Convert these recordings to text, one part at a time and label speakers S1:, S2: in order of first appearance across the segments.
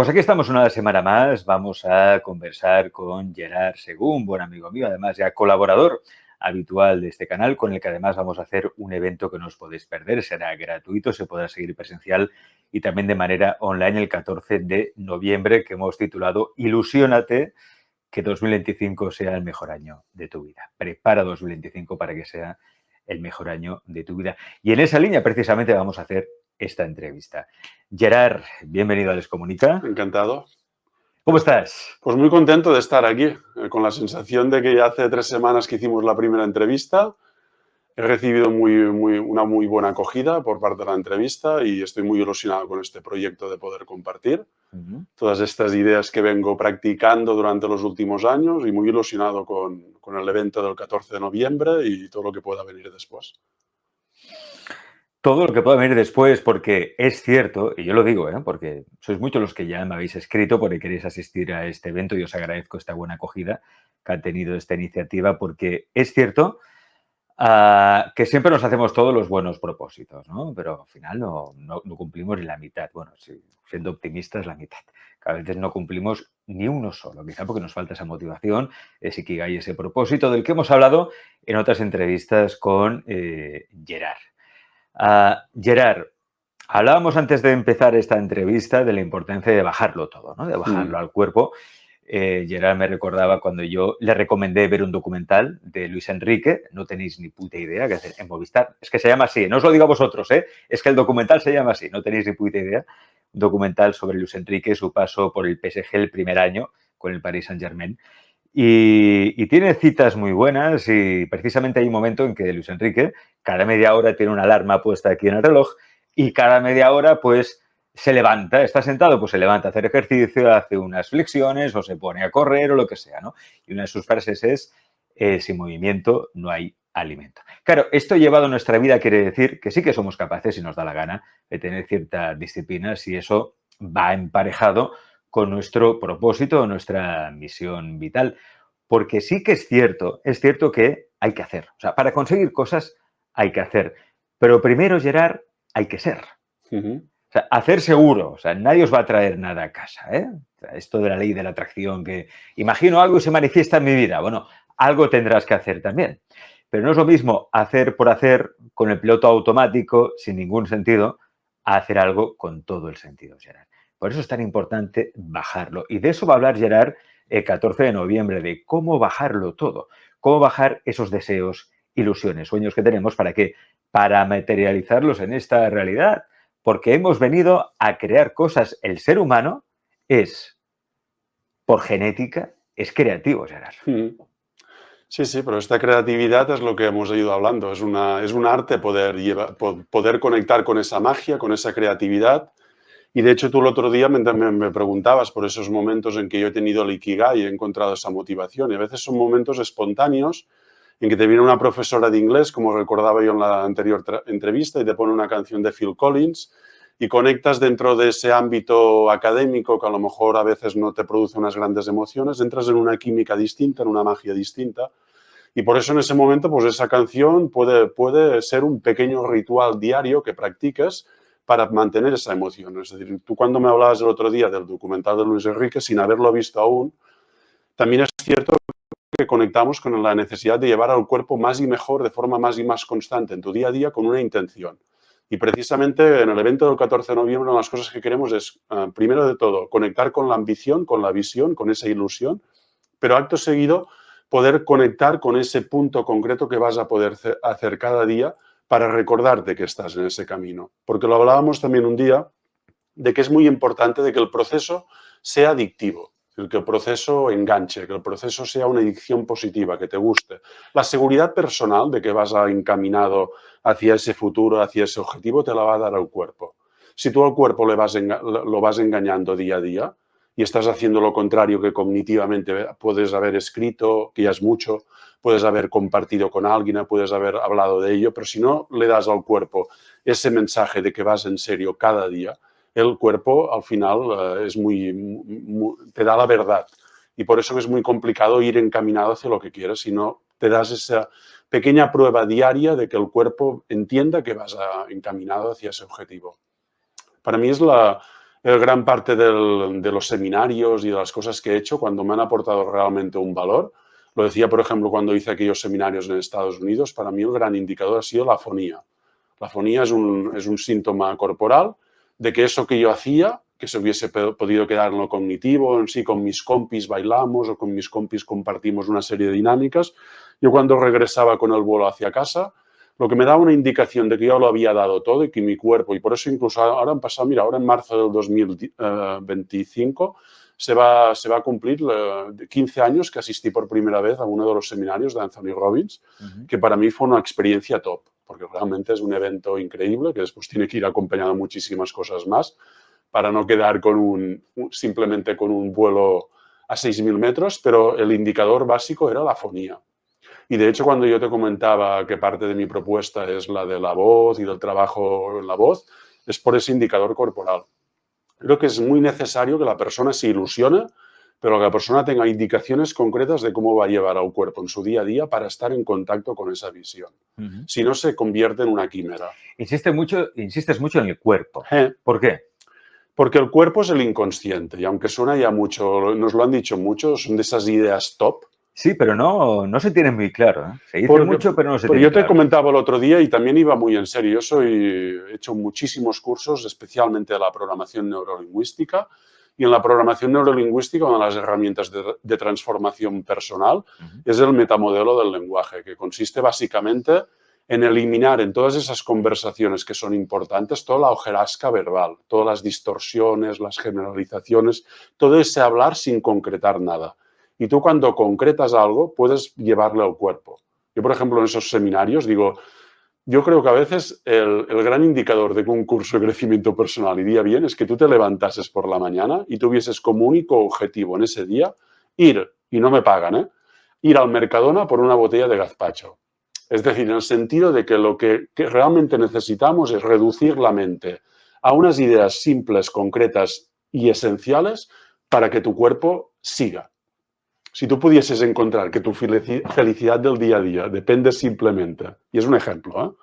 S1: Pues aquí estamos una semana más. Vamos a conversar con Gerard Según, buen amigo mío, además ya colaborador habitual de este canal, con el que además vamos a hacer un evento que no os podéis perder. Será gratuito, se podrá seguir presencial y también de manera online el 14 de noviembre, que hemos titulado Ilusiónate, que 2025 sea el mejor año de tu vida. Prepara 2025 para que sea el mejor año de tu vida. Y en esa línea precisamente vamos a hacer esta entrevista. Gerard, bienvenido a Les Comunica.
S2: Encantado.
S1: ¿Cómo estás?
S2: Pues muy contento de estar aquí, con la sensación de que ya hace 3 semanas que hicimos la primera entrevista. He recibido una muy buena acogida por parte de la entrevista y estoy muy ilusionado con este proyecto de poder compartir todas estas ideas que vengo practicando durante los últimos años y muy ilusionado con el evento del 14 de noviembre y todo lo que pueda venir después.
S1: Todo lo que pueda venir después, porque es cierto, y yo lo digo, porque sois muchos los que ya me habéis escrito porque queréis asistir a este evento y os agradezco esta buena acogida que ha tenido esta iniciativa, porque es cierto que siempre nos hacemos todos los buenos propósitos, ¿no? Pero al final no cumplimos ni la mitad. Bueno, sí, siendo optimistas, la mitad. Que a veces no cumplimos ni uno solo, quizá porque nos falta esa motivación, ese ikigai, ese propósito del que hemos hablado en otras entrevistas con Gerard. Gerard, hablábamos antes de empezar esta entrevista de la importancia de bajarlo todo, ¿no? De bajarlo al cuerpo. Gerard me recordaba cuando yo le recomendé ver un documental de Luis Enrique, no tenéis ni puta idea, que hacer en Movistar. Es que se llama así, no os lo digo a vosotros, es que el documental se llama así, no tenéis ni puta idea. Un documental sobre Luis Enrique, su paso por el PSG el primer año con el Paris Saint-Germain. Y tiene citas muy buenas y precisamente hay un momento en que Luis Enrique cada media hora tiene una alarma puesta aquí en el reloj y cada media hora pues se levanta, está sentado, pues se levanta a hacer ejercicio, hace unas flexiones o se pone a correr o lo que sea, ¿no? Y una de sus frases es, sin movimiento no hay alimento. Claro, esto llevado a nuestra vida quiere decir que sí que somos capaces, si nos da la gana, de tener cierta disciplina si eso va emparejado con nuestro propósito o nuestra misión vital. Porque sí que es cierto que hay que hacer. O sea, para conseguir cosas hay que hacer. Pero primero, Gerard, hay que ser. O sea, hacer seguro. O sea, nadie os va a traer nada a casa, ¿eh? O sea, esto de la ley de la atracción, que imagino algo y se manifiesta en mi vida. Bueno, algo tendrás que hacer también. Pero no es lo mismo hacer por hacer con el piloto automático sin ningún sentido a hacer algo con todo el sentido, Gerard. Por eso es tan importante bajarlo. Y de eso va a hablar Gerard el 14 de noviembre, de cómo bajarlo todo, cómo bajar esos deseos, ilusiones, sueños que tenemos, ¿para qué? Para materializarlos en esta realidad. Porque hemos venido a crear cosas. El ser humano es, por genética, es creativo, Gerard.
S2: Sí, pero esta creatividad es lo que hemos ido hablando. Es un arte poder conectar con esa magia, con esa creatividad. Y de hecho tú el otro día me preguntabas por esos momentos en que yo he tenido el Ikigai y he encontrado esa motivación. Y a veces son momentos espontáneos en que te viene una profesora de inglés, como recordaba yo en la anterior entrevista, y te pone una canción de Phil Collins y conectas dentro de ese ámbito académico que a lo mejor a veces no te produce unas grandes emociones, entras en una química distinta, en una magia distinta. Y por eso en ese momento, pues esa canción puede ser un pequeño ritual diario que practiques para mantener esa emoción. Es decir, tú cuando me hablabas el otro día del documental de Luis Enrique, sin haberlo visto aún, también es cierto que conectamos con la necesidad de llevar al cuerpo más y mejor, de forma más y más constante en tu día a día, con una intención. Y precisamente en el evento del 14 de noviembre, una de las cosas que queremos es, primero de todo, conectar con la ambición, con la visión, con esa ilusión, pero acto seguido poder conectar con ese punto concreto que vas a poder hacer cada día para recordarte que estás en ese camino. Porque lo hablábamos también un día de que es muy importante de que el proceso sea adictivo, que el proceso enganche, que el proceso sea una adicción positiva, que te guste. La seguridad personal de que vas encaminado hacia ese futuro, hacia ese objetivo, te la va a dar el cuerpo. Si tú al cuerpo lo vas engañando día a día y estás haciendo lo contrario que cognitivamente puedes haber escrito, que ya es mucho, puedes haber compartido con alguien, puedes haber hablado de ello, pero si no le das al cuerpo ese mensaje de que vas en serio cada día, el cuerpo al final te da la verdad. Y por eso es muy complicado ir encaminado hacia lo que quieres, si no te das esa pequeña prueba diaria de que el cuerpo entienda que vas encaminado hacia ese objetivo. Para mí es gran parte de los seminarios y de las cosas que he hecho, cuando me han aportado realmente un valor, lo decía, por ejemplo, cuando hice aquellos seminarios en Estados Unidos, para mí el gran indicador ha sido la afonía. La afonía es un síntoma corporal de que eso que yo hacía, que se hubiese podido quedar en lo cognitivo, en sí con mis compis bailamos o con mis compis compartimos una serie de dinámicas, yo cuando regresaba con el vuelo hacia casa, lo que me daba una indicación de que yo lo había dado todo y que mi cuerpo, y por eso incluso ahora han pasado, mira, ahora en marzo del 2025 se va a cumplir 15 años que asistí por primera vez a uno de los seminarios de Anthony Robbins, que para mí fue una experiencia top, porque realmente es un evento increíble que después tiene que ir acompañado de muchísimas cosas más para no quedar simplemente con un vuelo a 6.000 metros, pero el indicador básico era la afonía. Y de hecho, cuando yo te comentaba que parte de mi propuesta es la de la voz y del trabajo en la voz, es por ese indicador corporal. Creo que es muy necesario que la persona se ilusione, pero que la persona tenga indicaciones concretas de cómo va a llevar al cuerpo en su día a día para estar en contacto con esa visión. Si no, se convierte en una quimera.
S1: Insistes mucho en el cuerpo. ¿Por qué?
S2: Porque el cuerpo es el inconsciente y aunque suena ya mucho, nos lo han dicho mucho, son de esas ideas top.
S1: Sí, pero no se tiene muy claro, ¿eh? Se dice mucho, pero no se tiene
S2: claro. Yo te
S1: comentaba
S2: el otro día y también iba muy en serio. He hecho muchísimos cursos, especialmente de la programación neurolingüística. Y en la programación neurolingüística, una de las herramientas de transformación personal es el metamodelo del lenguaje, que consiste básicamente en eliminar en todas esas conversaciones que son importantes toda la hojarasca verbal, todas las distorsiones, las generalizaciones, todo ese hablar sin concretar nada. Y tú cuando concretas algo puedes llevarlo al cuerpo. Yo, por ejemplo, en esos seminarios digo, yo creo que a veces el gran indicador de que un curso de crecimiento personal iría bien es que tú te levantases por la mañana y tuvieses como único objetivo en ese día ir, y no me pagan, ir al Mercadona por una botella de gazpacho. Es decir, en el sentido de que lo que realmente necesitamos es reducir la mente a unas ideas simples, concretas y esenciales para que tu cuerpo siga. Si tú pudieses encontrar que tu felicidad del día a día depende simplemente, y es un ejemplo,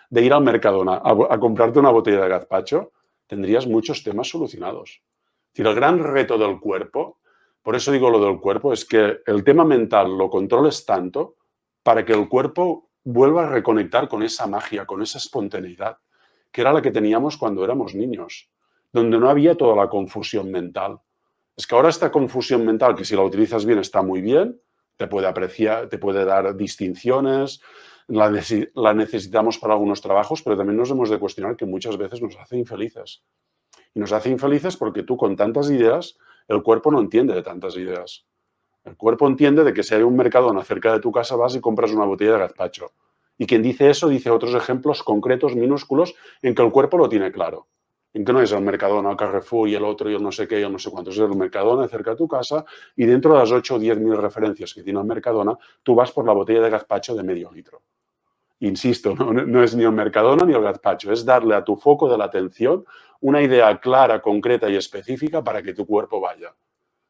S2: de ir al Mercadona a comprarte una botella de gazpacho, tendrías muchos temas solucionados. Es decir, el gran reto del cuerpo, por eso digo lo del cuerpo, es que el tema mental lo controles tanto para que el cuerpo vuelva a reconectar con esa magia, con esa espontaneidad, que era la que teníamos cuando éramos niños, donde no había toda la confusión mental. Es que ahora esta confusión mental, que si la utilizas bien está muy bien, te puede apreciar, te puede dar distinciones, la necesitamos para algunos trabajos, pero también nos hemos de cuestionar que muchas veces nos hace infelices. Y nos hace infelices porque tú con tantas ideas, el cuerpo no entiende de tantas ideas. El cuerpo entiende de que si hay un Mercadona cerca de tu casa vas y compras una botella de gazpacho. Y quien dice eso dice otros ejemplos concretos, minúsculos, en que el cuerpo lo tiene claro. En que no es el Mercadona, el Carrefour y el otro y el no sé qué y el no sé cuántos. Es el Mercadona cerca de tu casa y dentro de las 8 o 10.000 referencias que tiene el Mercadona, tú vas por la botella de gazpacho de medio litro. Insisto, no es ni el Mercadona ni el gazpacho, es darle a tu foco de la atención una idea clara, concreta y específica para que tu cuerpo vaya.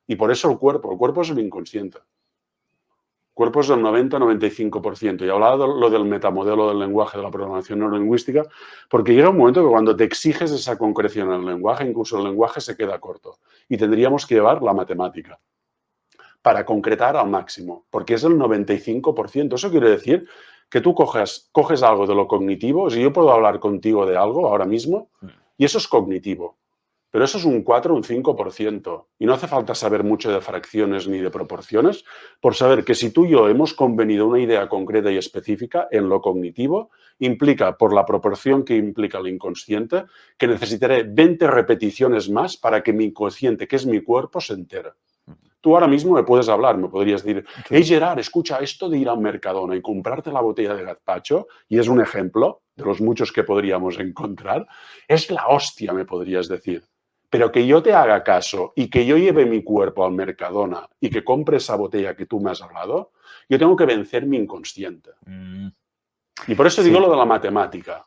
S2: Y por eso el cuerpo es el inconsciente. El cuerpo es del 90-95%. Y hablaba lo del metamodelo del lenguaje, de la programación neurolingüística, porque llega un momento que cuando te exiges esa concreción en el lenguaje, incluso el lenguaje se queda corto. Y tendríamos que llevar la matemática para concretar al máximo, porque es el 95%. Eso quiere decir que tú coges algo de lo cognitivo. Si yo puedo hablar contigo de algo ahora mismo, y eso es cognitivo. Pero eso es un 4 o un 5%. Y no hace falta saber mucho de fracciones ni de proporciones por saber que si tú y yo hemos convenido una idea concreta y específica en lo cognitivo, implica, por la proporción que implica el inconsciente, que necesitaré 20 repeticiones más para que mi inconsciente, que es mi cuerpo, se entere. Tú ahora mismo me puedes hablar, me podrías decir, hey Gerard, escucha, esto de ir al Mercadona y comprarte la botella de gazpacho, y es un ejemplo de los muchos que podríamos encontrar, es la hostia, me podrías decir. Pero que yo te haga caso y que yo lleve mi cuerpo al Mercadona y que compre esa botella que tú me has hablado, yo tengo que vencer mi inconsciente. Y por eso digo lo de la matemática.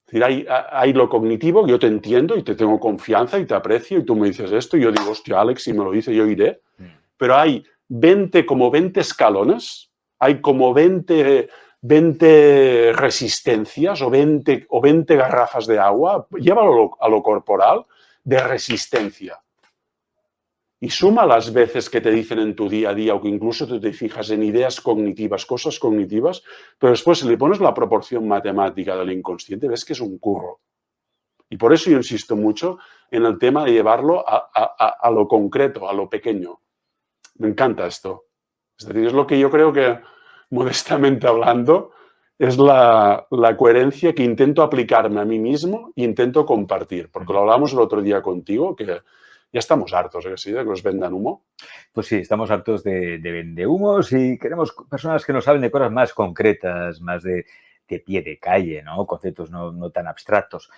S2: Es decir, hay lo cognitivo, yo te entiendo y te tengo confianza y te aprecio y tú me dices esto y yo digo, hostia, Alex, si me lo dice yo iré. Pero hay 20 escalones, hay como 20 resistencias o 20 garrafas de agua, llévalo a lo corporal, de resistencia. Y suma las veces que te dicen en tu día a día o que incluso tú te fijas en ideas cognitivas, cosas cognitivas, pero después si le pones la proporción matemática del inconsciente, ves que es un curro. Y por eso yo insisto mucho en el tema de llevarlo a lo concreto, a lo pequeño. Me encanta esto. Es decir, es lo que yo creo que, modestamente hablando, es la coherencia que intento aplicarme a mí mismo e intento compartir. Porque lo hablamos el otro día contigo, que ya estamos hartos, ¿sí? De que nos vendan humo.
S1: Pues sí, estamos hartos de vendehumos y queremos personas que nos hablen de cosas más concretas, más de pie de calle, ¿no? Conceptos no tan abstractos.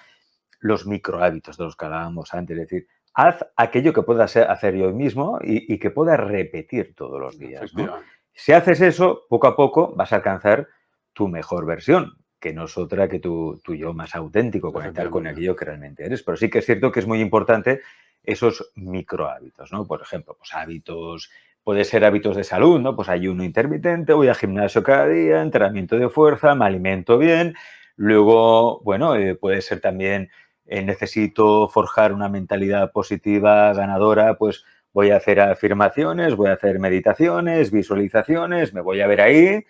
S1: Los microhábitos de los que hablábamos antes, es decir, haz aquello que puedas hacer yo mismo y que puedas repetir todos los días, ¿no? Si haces eso, poco a poco vas a alcanzar tu mejor versión, que no es otra que tu yo más auténtico, conectar con aquello que realmente eres. Pero sí que es cierto que es muy importante esos microhábitos, ¿no? Por ejemplo, pues hábitos, puede ser hábitos de salud, ¿no? Pues ayuno intermitente, voy al gimnasio cada día, entrenamiento de fuerza, me alimento bien. Luego, bueno, puede ser también necesito forjar una mentalidad positiva, ganadora, pues voy a hacer afirmaciones, voy a hacer meditaciones, visualizaciones, me voy a ver ahí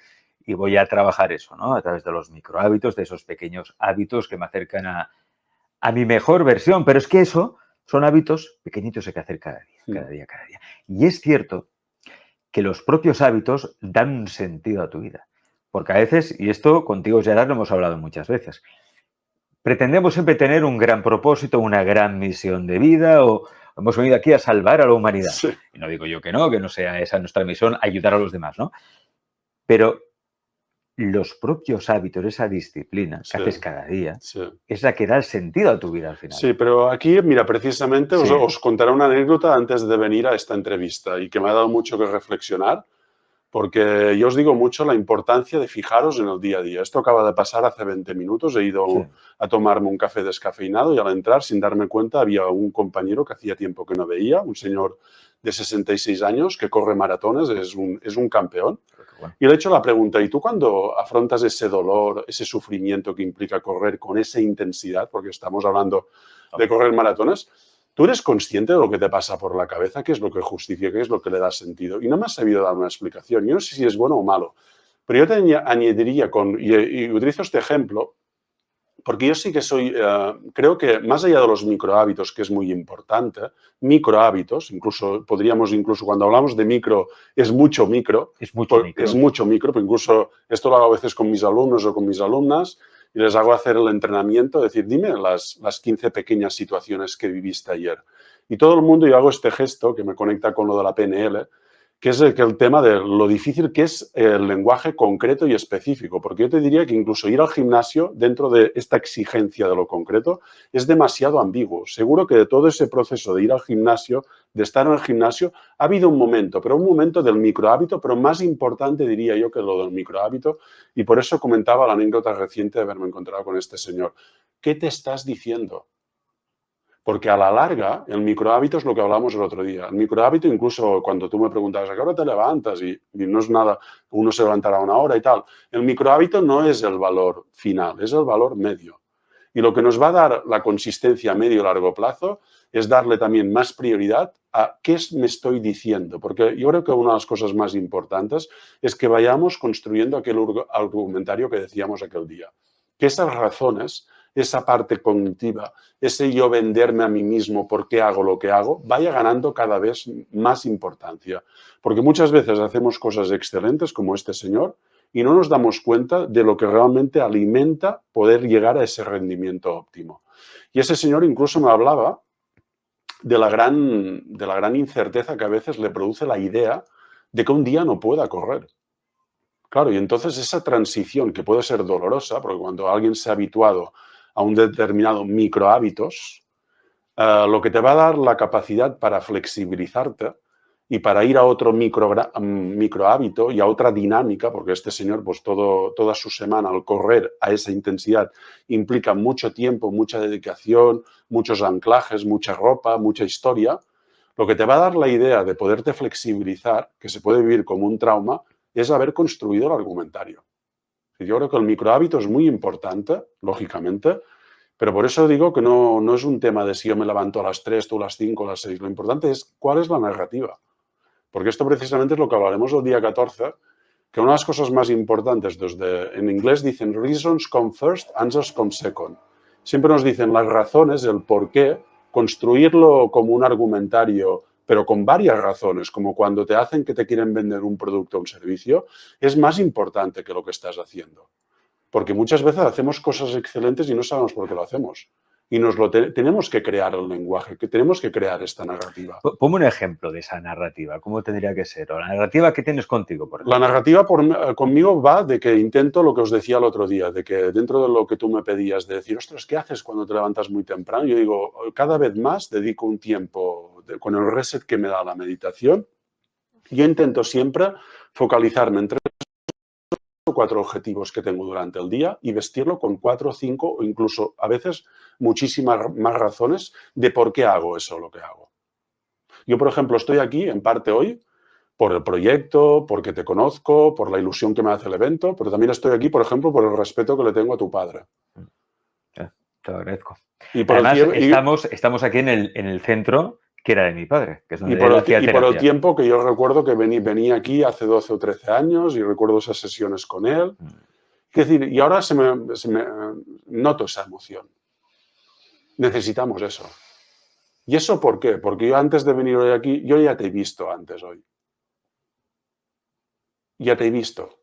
S1: y voy a trabajar eso, ¿no? A través de los microhábitos, de esos pequeños hábitos que me acercan a mi mejor versión. Pero es que eso son hábitos pequeñitos que hay que hacer cada día, cada día, cada día. Y es cierto que los propios hábitos dan un sentido a tu vida. Porque a veces, y esto contigo, Gerard, lo hemos hablado muchas veces, pretendemos siempre tener un gran propósito, una gran misión de vida o hemos venido aquí a salvar a la humanidad.
S2: Sí.
S1: Y no digo yo que no sea esa nuestra misión, ayudar a los demás, ¿no? Pero los propios hábitos, esa disciplina que haces cada día, es la que da el sentido a tu vida al final.
S2: Sí, pero aquí, mira, precisamente os contaré una anécdota antes de venir a esta entrevista y que me ha dado mucho que reflexionar, porque yo os digo mucho la importancia de fijaros en el día a día. Esto acaba de pasar hace 20 minutos, he ido a tomarme un café descafeinado y al entrar, sin darme cuenta, había un compañero que hacía tiempo que no veía, un señor de 66 años que corre maratones, es un campeón. Y le he hecho la pregunta, ¿y tú cuando afrontas ese dolor, ese sufrimiento que implica correr con esa intensidad, porque estamos hablando de correr maratones, ¿tú eres consciente de lo que te pasa por la cabeza? ¿Qué es lo que justifica? ¿Qué es lo que le da sentido? Y no me has sabido dar una explicación. Yo no sé si es bueno o malo, pero yo te añadiría y utilizo este ejemplo, porque yo sí que creo que más allá de los microhábitos, que es muy importante, microhábitos, podríamos cuando hablamos de micro, es mucho micro. Es mucho micro, pero incluso esto lo hago a veces con mis alumnos o con mis alumnas y les hago hacer el entrenamiento, decir, dime las 15 pequeñas situaciones que viviste ayer. Y todo el mundo, yo hago este gesto que me conecta con lo de la PNL, que es el tema de lo difícil que es el lenguaje concreto y específico. Porque yo te diría que incluso ir al gimnasio, dentro de esta exigencia de lo concreto, es demasiado ambiguo. Seguro que de todo ese proceso de ir al gimnasio, de estar en el gimnasio, ha habido un momento, pero un momento del microhábito, pero más importante diría yo que lo del microhábito. Y por eso comentaba la anécdota reciente de haberme encontrado con este señor. ¿Qué te estás diciendo? Porque a la larga, el microhábito es lo que hablamos el otro día. El microhábito, incluso cuando tú me preguntabas, ¿a qué hora te levantas? Y no es nada, uno se levantará una hora y tal. El microhábito no es el valor final, es el valor medio. Y lo que nos va a dar la consistencia a medio y largo plazo es darle también más prioridad a qué me estoy diciendo. Porque yo creo que una de las cosas más importantes es que vayamos construyendo aquel argumentario que decíamos aquel día. Que esas razones, esa parte cognitiva, ese yo venderme a mí mismo por qué hago lo que hago, vaya ganando cada vez más importancia. Porque muchas veces hacemos cosas excelentes como este señor y no nos damos cuenta de lo que realmente alimenta poder llegar a ese rendimiento óptimo. Y ese señor incluso me hablaba de la gran incerteza que a veces le produce la idea de que un día no pueda correr. Claro, y entonces esa transición que puede ser dolorosa, porque cuando alguien se ha habituado a un determinado microhábitos, lo que te va a dar la capacidad para flexibilizarte y para ir a otro microhábito y a otra dinámica, porque este señor, pues toda su semana al correr a esa intensidad implica mucho tiempo, mucha dedicación, muchos anclajes, mucha ropa, mucha historia. Lo que te va a dar la idea de poderte flexibilizar, que se puede vivir como un trauma, es haber construido el argumentario. Yo creo que el microhábito es muy importante, lógicamente, Pero por eso digo que no es un tema de si yo me levanto a las 3, tú a las 5, a las 6. Lo importante es cuál es la narrativa. Porque esto precisamente es lo que hablaremos el día 14, que una de las cosas más importantes, en inglés dicen reasons come first, answers come second. Siempre nos dicen las razones, el por qué, construirlo como un argumentario, pero con varias razones, como cuando te hacen que te quieren vender un producto o un servicio, es más importante que lo que estás haciendo. Porque muchas veces hacemos cosas excelentes y no sabemos por qué lo hacemos. Y tenemos que crear el lenguaje, que tenemos que crear esta narrativa.
S1: Ponme un ejemplo de esa narrativa. ¿Cómo tendría que ser? O la narrativa que tienes contigo, por ejemplo.
S2: La narrativa conmigo va de que intento lo que os decía el otro día, de que dentro de lo que tú me pedías, de decir, ostras, ¿qué haces cuando te levantas muy temprano? Yo digo, cada vez más dedico un tiempo con el reset que me da la meditación. Yo intento siempre focalizarme en 3 o 4 objetivos que tengo durante el día y vestirlo con 4 o 5 o incluso a veces muchísimas más razones de por qué hago eso lo que hago. Yo, por ejemplo, estoy aquí en parte hoy por el proyecto, porque te conozco, por la ilusión que me hace el evento, pero también estoy aquí, por ejemplo, por el respeto que le tengo a tu padre.
S1: Te lo agradezco.
S2: Y por
S1: Además, estamos aquí en el centro que era de mi padre, que es donde él hacía terapia.
S2: Y por el tiempo que yo recuerdo que venía aquí hace 12 o 13 años y recuerdo esas sesiones con él. Es decir, y ahora noto esa emoción. Necesitamos eso. ¿Y eso por qué? Porque yo antes de venir hoy aquí, yo ya te he visto antes hoy. Ya te he visto,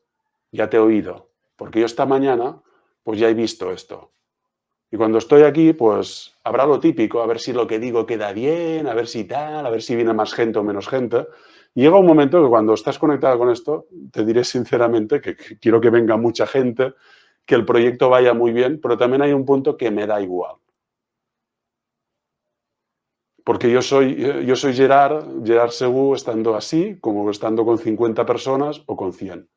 S2: ya te he oído, porque yo esta mañana pues ya he visto esto. Y cuando estoy aquí, pues habrá lo típico, a ver si lo que digo queda bien, a ver si tal, a ver si viene más gente o menos gente. Y llega un momento que cuando estás conectado con esto, te diré sinceramente que quiero que venga mucha gente, que el proyecto vaya muy bien, pero también hay un punto que me da igual. Porque yo soy Gerard Segú estando así, como estando con 50 personas o con 100.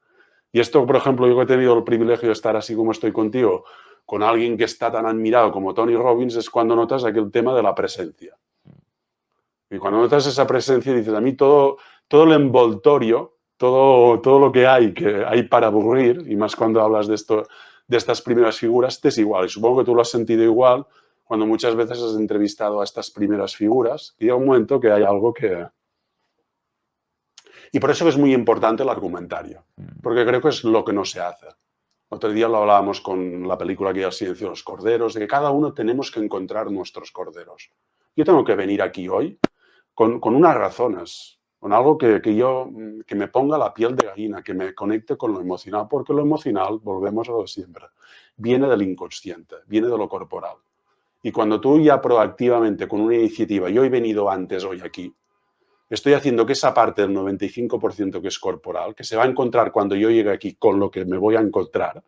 S2: Y esto, por ejemplo, yo que he tenido el privilegio de estar así como estoy contigo, con alguien que está tan admirado como Tony Robbins, es cuando notas aquel tema de la presencia. Y cuando notas esa presencia, dices, a mí todo el envoltorio, todo lo que hay para aburrir, y más cuando hablas de estas primeras figuras, te es igual. Y supongo que tú lo has sentido igual cuando muchas veces has entrevistado a estas primeras figuras, y llega un momento que hay algo que... Y por eso es muy importante el argumentario, porque creo que es lo que no se hace. Otro día lo hablábamos con la película que El silencio de los corderos, de que cada uno tenemos que encontrar nuestros corderos. Yo tengo que venir aquí hoy con unas razones, con algo que me ponga la piel de gallina, que me conecte con lo emocional, porque lo emocional, volvemos a lo de siempre, viene del inconsciente, viene de lo corporal. Y cuando tú ya proactivamente, con una iniciativa, yo he venido antes hoy aquí, estoy haciendo que esa parte del 95% que es corporal, que se va a encontrar cuando yo llegue aquí con lo que me voy a encontrar,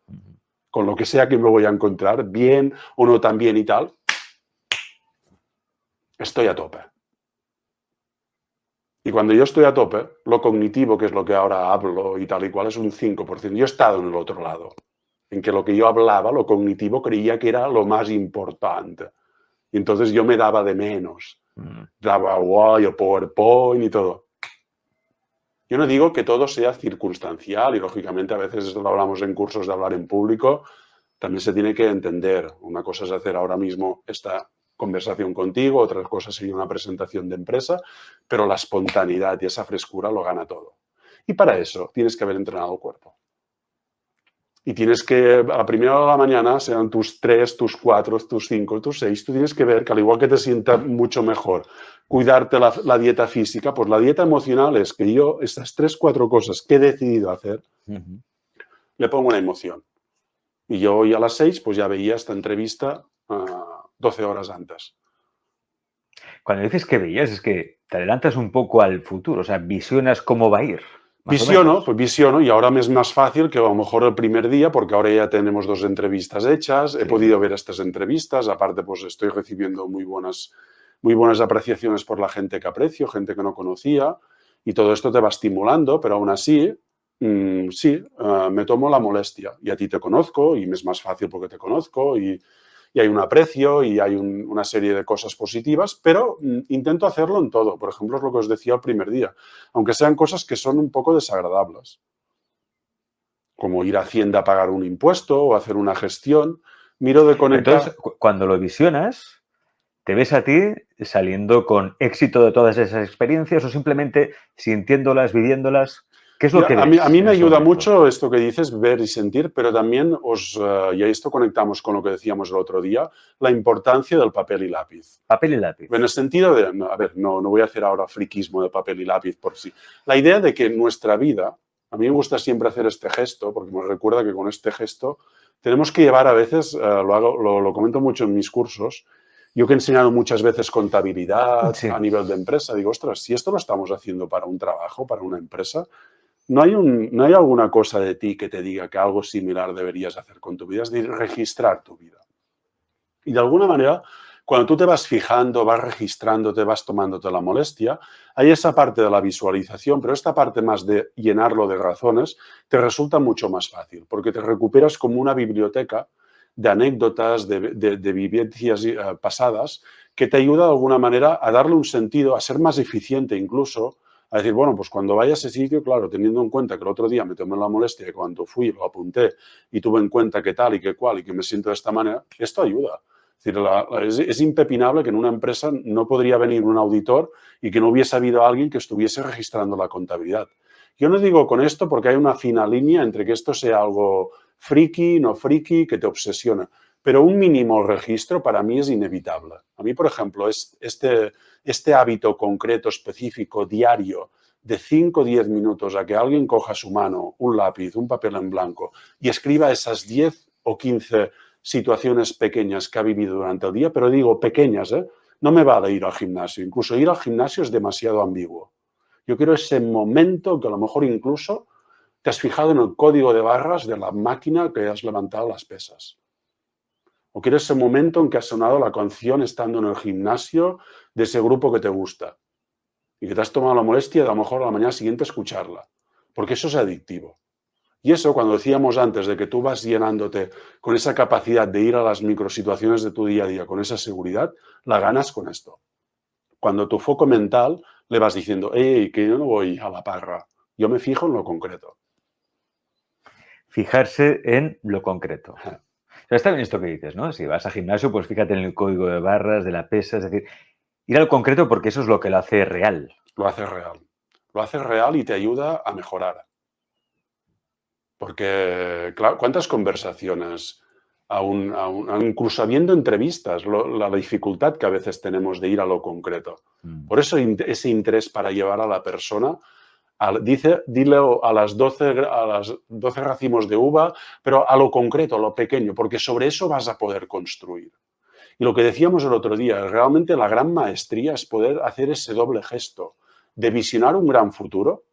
S2: con lo que sea que me voy a encontrar, bien o no tan bien y tal, estoy a tope. Y cuando yo estoy a tope, lo cognitivo, que es lo que ahora hablo y tal y cual, es un 5%. Yo he estado en el otro lado, en que lo que yo hablaba, lo cognitivo, creía que era lo más importante. Y entonces yo me daba de menos. Daba guay, el PowerPoint y todo. Yo no digo que todo sea circunstancial y, lógicamente, a veces lo hablamos en cursos de hablar en público, también se tiene que entender. Una cosa es hacer ahora mismo esta conversación contigo, otra cosa sería una presentación de empresa, pero la espontaneidad y esa frescura lo gana todo. Y para eso tienes que haber entrenado el cuerpo. Y tienes que, a la primera hora de la mañana, sean tus 3, tus 4, tus 5, tus 6, tú tienes que ver que al igual que te sienta mucho mejor cuidarte la dieta física, pues la dieta emocional es que yo, estas 3, 4 cosas que he decidido hacer, le pongo una emoción. Y yo hoy a las 6, pues ya veía esta entrevista 12 horas antes.
S1: Cuando dices que veías, es que te adelantas un poco al futuro, o sea, visionas cómo va a ir.
S2: Visiono y ahora me es más fácil que a lo mejor el primer día, porque ahora ya tenemos 2 entrevistas hechas, he podido ver estas entrevistas, aparte pues estoy recibiendo muy buenas apreciaciones por la gente que aprecio, gente que no conocía, y todo esto te va estimulando, pero aún así, me tomo la molestia, y a ti te conozco, y me es más fácil porque te conozco, y hay un aprecio y hay una serie de cosas positivas, pero intento hacerlo en todo. Por ejemplo, es lo que os decía el primer día, aunque sean cosas que son un poco desagradables, como ir a Hacienda a pagar un impuesto o hacer una gestión, Miro de conectar.
S1: Entonces, cuando lo visionas, ¿te ves a ti saliendo con éxito de todas esas experiencias o simplemente sintiéndolas, viviéndolas? ¿Qué es lo que
S2: A
S1: ves
S2: mí
S1: en
S2: me
S1: ese
S2: ayuda
S1: momento?
S2: mucho esto que dices, ver y sentir, pero también y a esto conectamos con lo que decíamos el otro día, la importancia del papel y lápiz.
S1: Papel y lápiz.
S2: En el sentido de, no voy a hacer ahora friquismo de papel y lápiz por sí. La idea de que en nuestra vida, a mí me gusta siempre hacer este gesto, porque me recuerda que con este gesto tenemos que llevar a veces, lo comento mucho en mis cursos, yo que he enseñado muchas veces contabilidad
S1: Sí.
S2: a nivel de empresa, digo, ostras, si esto lo estamos haciendo para un trabajo, para una empresa, ¿no hay alguna cosa de ti que te diga que algo similar deberías hacer con tu vida? Es decir, registrar tu vida. Y de alguna manera, cuando tú te vas fijando, vas registrando, te vas tomándote la molestia, hay esa parte de la visualización, pero esta parte más de llenarlo de razones te resulta mucho más fácil, porque te recuperas como una biblioteca de anécdotas, de vivencias pasadas, que te ayuda de alguna manera a darle un sentido, a ser más eficiente incluso, a decir, bueno, pues cuando vaya a ese sitio, claro, teniendo en cuenta que el otro día me tomé la molestia que cuando fui lo apunté y tuve en cuenta que tal y que cual y que me siento de esta manera, esto ayuda. Es decir, es impepinable que en una empresa no podría venir un auditor y que no hubiese habido alguien que estuviese registrando la contabilidad. Yo no digo con esto porque hay una fina línea entre que esto sea algo friki, no friki, que te obsesiona, pero un mínimo registro para mí es inevitable. A mí, por ejemplo, este hábito concreto, específico, diario, de 5 o 10 minutos a que alguien coja su mano, un lápiz, un papel en blanco y escriba esas 10 o 15 situaciones pequeñas que ha vivido durante el día, pero digo pequeñas, ¿eh? No me vale ir al gimnasio. Incluso ir al gimnasio es demasiado ambiguo. Yo quiero ese momento que a lo mejor incluso te has fijado en el código de barras de la máquina que has levantado las pesas. O quiero ese momento en que ha sonado la canción estando en el gimnasio de ese grupo que te gusta y que te has tomado la molestia de a lo mejor a la mañana siguiente escucharla. Porque eso es adictivo. Y eso, cuando decíamos antes de que tú vas llenándote con esa capacidad de ir a las microsituaciones de tu día a día, con esa seguridad, la ganas con esto. Cuando tu foco mental le vas diciendo, hey, que yo no voy a la parra, yo me fijo en lo concreto.
S1: Fijarse en lo concreto. Pero está bien esto que dices, ¿no? Si vas al gimnasio, pues fíjate en el código de barras, de la pesa, es decir, ir al concreto porque eso es lo que lo hace real.
S2: Lo haces real. Lo haces real y te ayuda a mejorar. Porque, claro, ¿cuántas conversaciones, incluso habiendo entrevistas, la dificultad que a veces tenemos de ir a lo concreto? Por eso ese interés para llevar a la persona, dile a las 12 racimos de uva, pero a lo concreto, a lo pequeño, porque sobre eso vas a poder construir. Y lo que decíamos el otro día, realmente la gran maestría es poder hacer ese doble gesto de visionar un gran futuro,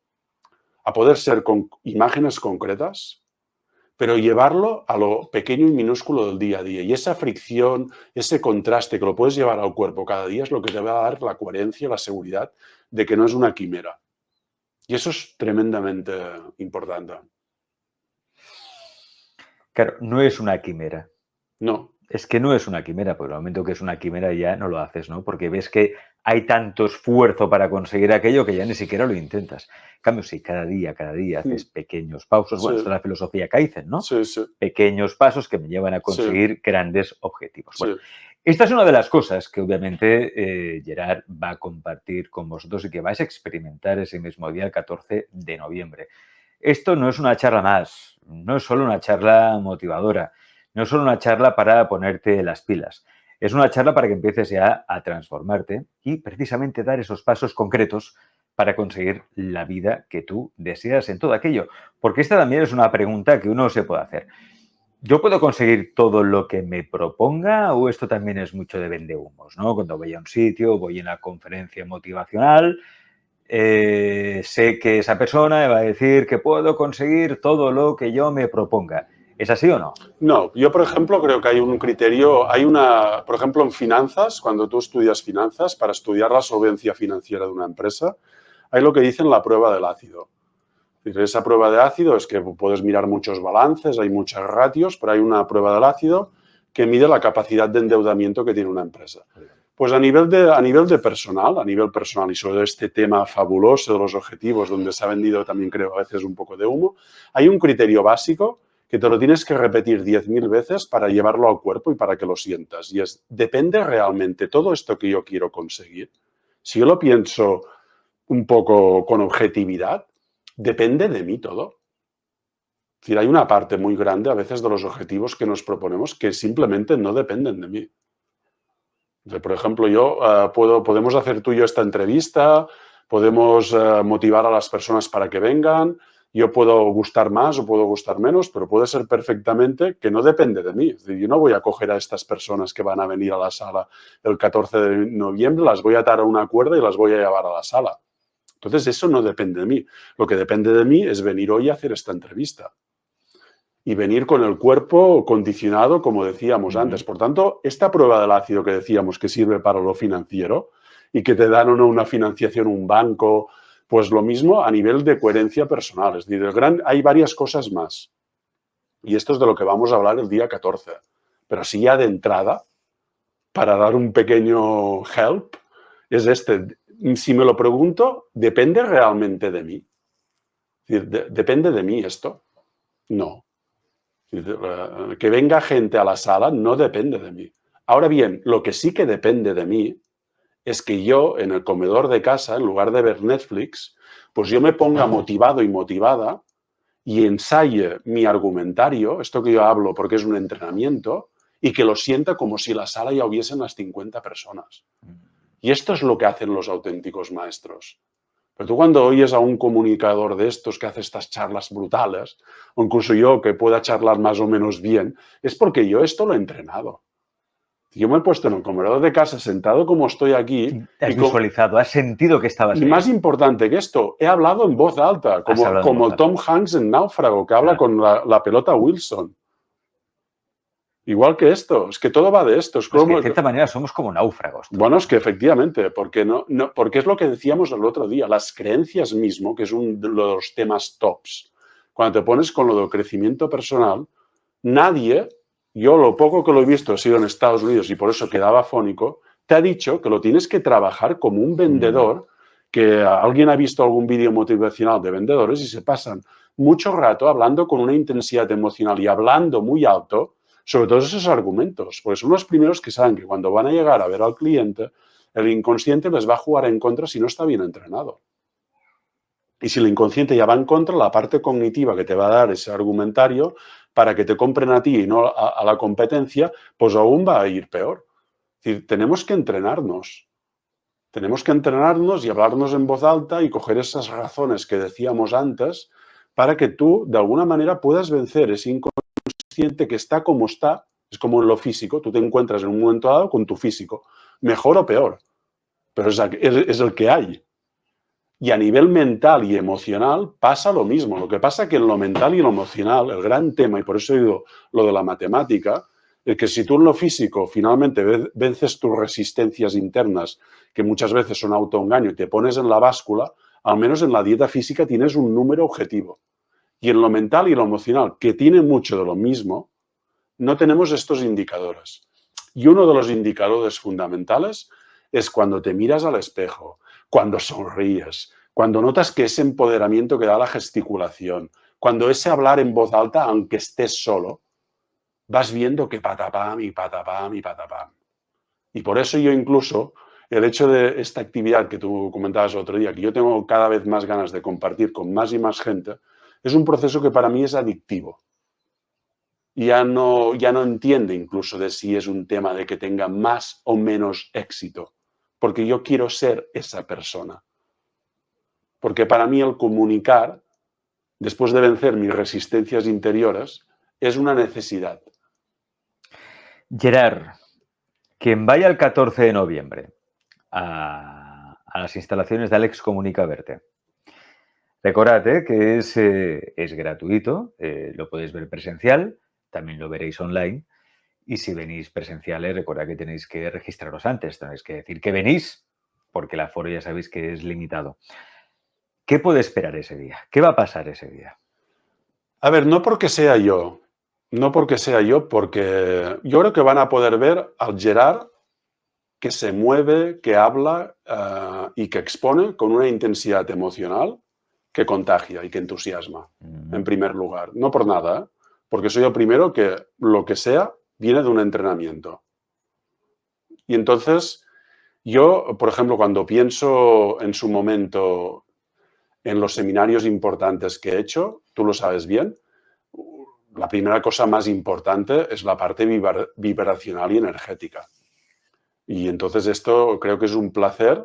S2: a poder ser con imágenes concretas, pero llevarlo a lo pequeño y minúsculo del día a día. Y esa fricción, ese contraste que lo puedes llevar al cuerpo cada día es lo que te va a dar la coherencia, la seguridad de que no es una quimera. Y eso es tremendamente importante.
S1: Claro, no es una quimera.
S2: No.
S1: Es que no es una quimera, porque el momento que es una quimera ya no lo haces, ¿no? Porque ves que hay tanto esfuerzo para conseguir aquello que ya ni siquiera lo intentas. En cambio, si cada día haces pequeños pasos, bueno, esta es la filosofía Kaizen, ¿no?
S2: Sí, sí.
S1: Pequeños pasos que me llevan a conseguir grandes objetivos. Bueno,
S2: Sí.
S1: esta es una de las cosas que obviamente Gerard va a compartir con vosotros y que vais a experimentar ese mismo día, el 14 de noviembre. Esto no es una charla más, no es solo una charla motivadora, no es solo una charla para ponerte las pilas. Es una charla para que empieces ya a transformarte y precisamente dar esos pasos concretos para conseguir la vida que tú deseas en todo aquello. Porque esta también es una pregunta que uno se puede hacer. ¿Yo puedo conseguir todo lo que me proponga o esto también es mucho de vendehumos, ¿no? Cuando voy a un sitio, voy en la conferencia motivacional, sé que esa persona me va a decir que puedo conseguir todo lo que yo me proponga. ¿Es así o no?
S2: No, yo por ejemplo creo que hay un criterio, por ejemplo en finanzas, cuando tú estudias finanzas, para estudiar la solvencia financiera de una empresa, hay lo que dicen la prueba del ácido. Esa prueba de ácido es que puedes mirar muchos balances, hay muchas ratios, pero hay una prueba del ácido que mide la capacidad de endeudamiento que tiene una empresa. Pues a nivel personal y sobre este tema fabuloso de los objetivos, donde se ha vendido también creo a veces un poco de humo, hay un criterio básico que te lo tienes que repetir 10.000 veces para llevarlo al cuerpo y para que lo sientas. Y es, ¿depende realmente todo esto que yo quiero conseguir? Si yo lo pienso un poco con objetividad, ¿depende de mí todo? Es decir, hay una parte muy grande a veces de los objetivos que nos proponemos que simplemente no dependen de mí. Entonces, por ejemplo, podemos hacer tú y yo esta entrevista, podemos motivar a las personas para que vengan, yo puedo gustar más o puedo gustar menos, pero puede ser perfectamente que no depende de mí. Es decir, yo no voy a coger a estas personas que van a venir a la sala el 14 de noviembre, las voy a atar a una cuerda y las voy a llevar a la sala. Entonces, eso no depende de mí. Lo que depende de mí es venir hoy a hacer esta entrevista y venir con el cuerpo condicionado, como decíamos antes. Por tanto, esta prueba del ácido que decíamos que sirve para lo financiero y que te dan o no una financiación, un banco, pues lo mismo a nivel de coherencia personal. Es decir, hay varias cosas más. Y esto es de lo que vamos a hablar el día 14. Pero así ya de entrada, para dar un pequeño help, es este. Si me lo pregunto, ¿depende realmente de mí? Es decir, ¿depende de mí esto? No. Que venga gente a la sala no depende de mí. Ahora bien, lo que sí que depende de mí es que yo en el comedor de casa, en lugar de ver Netflix, pues yo me ponga motivado y motivada y ensaye mi argumentario, esto que yo hablo porque es un entrenamiento, y que lo sienta como si la sala ya hubiesen las 50 personas. Y esto es lo que hacen los auténticos maestros. Pero tú cuando oyes a un comunicador de estos que hace estas charlas brutales, o incluso yo que pueda charlar más o menos bien, es porque yo esto lo he entrenado. Yo me he puesto en el comedor de casa sentado como estoy aquí.
S1: Te has visualizado, has sentido que estabas ahí.
S2: Y más importante que esto, he hablado en voz alta, como el Tom Hanks en Náufrago, que habla con la pelota Wilson. Igual que esto, es que todo va de esto. Es
S1: como, que de cierta manera somos como náufragos.
S2: Bueno, es que efectivamente, porque es lo que decíamos el otro día, las creencias mismo, que es uno de los temas tops. Cuando te pones con lo del crecimiento personal, nadie, yo lo poco que lo he visto ha sido en Estados Unidos y por eso quedaba afónico, te ha dicho que lo tienes que trabajar como un vendedor, que alguien ha visto algún vídeo motivacional de vendedores y se pasan mucho rato hablando con una intensidad emocional y hablando muy alto sobre todos esos argumentos, porque son los primeros que saben que cuando van a llegar a ver al cliente, el inconsciente les va a jugar en contra si no está bien entrenado. Y si el inconsciente ya va en contra, la parte cognitiva que te va a dar ese argumentario para que te compren a ti y no a la competencia, pues aún va a ir peor. Es decir, tenemos que entrenarnos. Tenemos que entrenarnos y hablarnos en voz alta y coger esas razones que decíamos antes para que tú, de alguna manera, puedas vencer ese inconsciente que está como está. Es como en lo físico. Tú te encuentras en un momento dado con tu físico, mejor o peor, pero es el que hay. Y a nivel mental y emocional pasa lo mismo. Lo que pasa es que en lo mental y lo emocional, el gran tema, y por eso digo lo de la matemática, es que si tú en lo físico finalmente vences tus resistencias internas, que muchas veces son autoengaño, y te pones en la báscula, al menos en la dieta física tienes un número objetivo. Y en lo mental y lo emocional, que tiene mucho de lo mismo, no tenemos estos indicadores. Y uno de los indicadores fundamentales es cuando te miras al espejo, cuando sonríes, cuando notas que ese empoderamiento que da la gesticulación, cuando ese hablar en voz alta, aunque estés solo, vas viendo que patapam y patapam y patapam. Y por eso yo incluso, el hecho de esta actividad que tú comentabas el otro día, que yo tengo cada vez más ganas de compartir con más y más gente, es un proceso que para mí es adictivo. Ya no entiende incluso de si es un tema de que tenga más o menos éxito, porque yo quiero ser esa persona. Porque para mí el comunicar, después de vencer mis resistencias interiores, es una necesidad.
S1: Gerard, quien vaya el 14 de noviembre a las instalaciones de Alex Comunica Verte, recordad que es gratuito, lo podéis ver presencial, también lo veréis online. Y si venís presenciales, recordad que tenéis que registraros antes, tenéis que decir que venís, porque el aforo ya sabéis que es limitado. ¿Qué puede esperar ese día? ¿Qué va a pasar ese día?
S2: A ver, no porque sea yo, porque yo creo que van a poder ver al Gerard que se mueve, que habla y que expone con una intensidad emocional que contagia y que entusiasma, en primer lugar. No por nada, porque soy el primero que lo que sea viene de un entrenamiento. Y entonces, yo, por ejemplo, cuando pienso en su momento en los seminarios importantes que he hecho, tú lo sabes bien, la primera cosa más importante es la parte vibracional y energética. Y entonces esto creo que es un placer,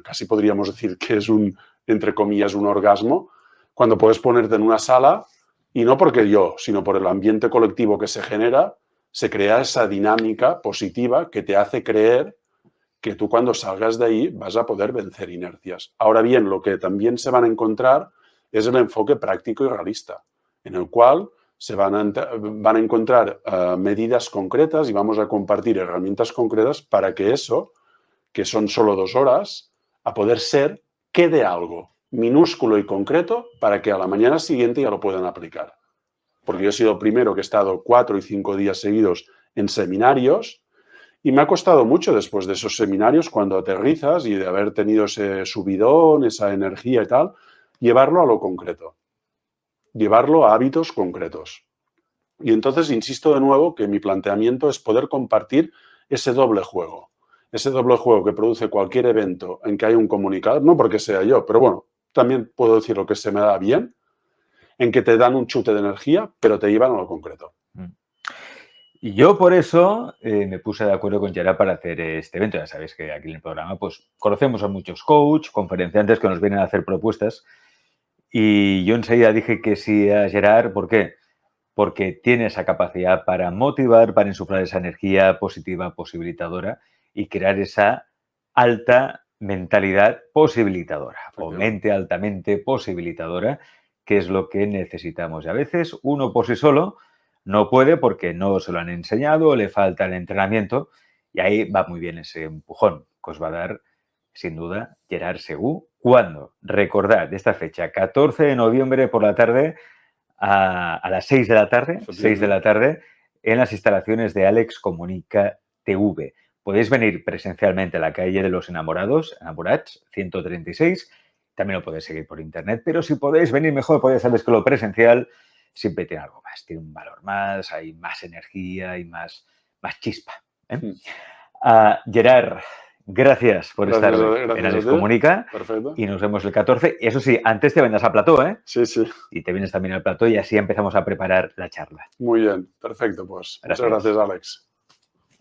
S2: casi podríamos decir que es un, entre comillas, un orgasmo, cuando puedes ponerte en una sala y no porque yo, sino por el ambiente colectivo que se genera, se crea esa dinámica positiva que te hace creer que tú cuando salgas de ahí vas a poder vencer inercias. Ahora bien, lo que también se van a encontrar es el enfoque práctico y realista, en el cual se van a encontrar medidas concretas y vamos a compartir herramientas concretas para que eso, que son solo 2 horas, a poder ser, quede algo minúsculo y concreto para que a la mañana siguiente ya lo puedan aplicar. Porque yo he sido el primero que he estado 4 y 5 días seguidos en seminarios y me ha costado mucho después de esos seminarios, cuando aterrizas y de haber tenido ese subidón, esa energía y tal, llevarlo a lo concreto, llevarlo a hábitos concretos. Y entonces insisto de nuevo que mi planteamiento es poder compartir ese doble juego que produce cualquier evento en que hay un comunicador, no porque sea yo, pero bueno, también puedo decir lo que se me da bien, en que te dan un chute de energía, pero te llevan a lo concreto.
S1: Y yo por eso me puse de acuerdo con Gerard para hacer este evento. Ya sabéis que aquí en el programa pues conocemos a muchos coach, conferenciantes que nos vienen a hacer propuestas. Y yo enseguida dije que sí a Gerard. ¿Por qué? Porque tiene esa capacidad para motivar, para insuflar esa energía positiva, posibilitadora y crear esa alta mentalidad posibilitadora o mente altamente posibilitadora, que es lo que necesitamos. Y a veces uno por sí solo no puede porque no se lo han enseñado, le falta el entrenamiento y ahí va muy bien ese empujón que os va a dar, sin duda, Gerard Segú. ¿Cuándo? Recordad esta fecha, 14 de noviembre por la tarde, a las 6 de la tarde, 6 de la tarde, en las instalaciones de Alex Comunica TV. Podéis venir presencialmente a la calle de los Enamorados, Enamorats, 136. También lo podéis seguir por internet, pero si podéis venir mejor, podéis saber que lo presencial siempre tiene algo más, tiene un valor más, hay más energía y más chispa. Gerard, gracias por estar hoy en Alex Comunica.
S2: Perfecto.
S1: Y nos vemos el 14. Eso sí, antes te vendrás al plató, ¿eh?
S2: Sí, sí.
S1: Y te vienes también al plató y así empezamos a preparar la charla.
S2: Muy bien, perfecto, pues.
S1: Gracias.
S2: Muchas gracias, Alex.